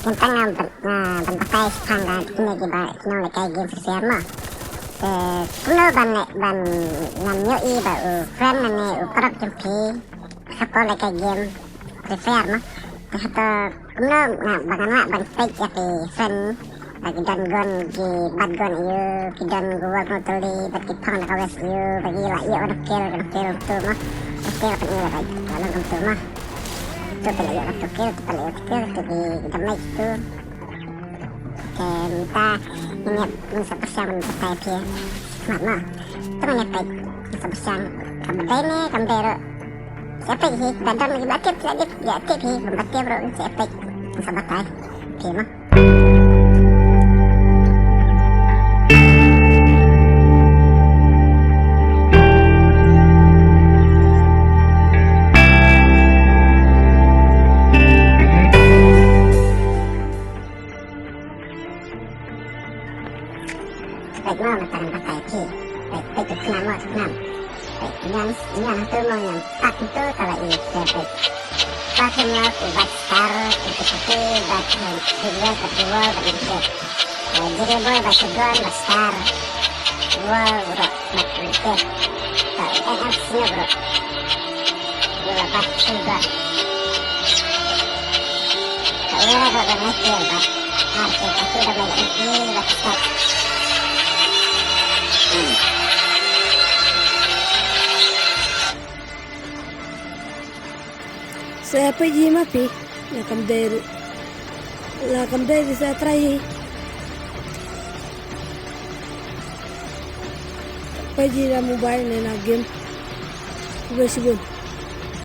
Kita berbagai sepanggan ini kita nolak kayak game sosial mah. Kuno ban nyoi ba friend mane ukrok jumpi kapo kayak game prefer mah. Kata kuno bagaimana ban fake ya friend bagi dan gon di bad gon iyo kidan gua ngoteli bagi pang nakawes iyo bagi lah iya orang kill tu mah. Kill kan iya bagi lalu tu mah. Tu pala iya tu kill tu di damage tu. Kita ini bisa bersang bertai pia. Mana? Teman yang baik bisa bersang. Kampai ni kambero. Siapa sih? Bantuan lagi batik lagi ya tip sih membatik bro siapa bisa batai. Pia mah. Baik mau matakan pakai ki. Baik itu kenal. Baik yang tu mau yang tak itu kalau ini baik. Pasnya ubat star itu seperti bat kedua begitu. Jadi boy bat kedua bat star. Wow bro bat begitu. Tak enak sih bro. Dua bat kedua. Tak boleh kau bermati bat. Harus aku dah banyak ini bat star. Saya pergi mapi lakam dari saya terakhir pergi dalam mobile na game. Subscribe.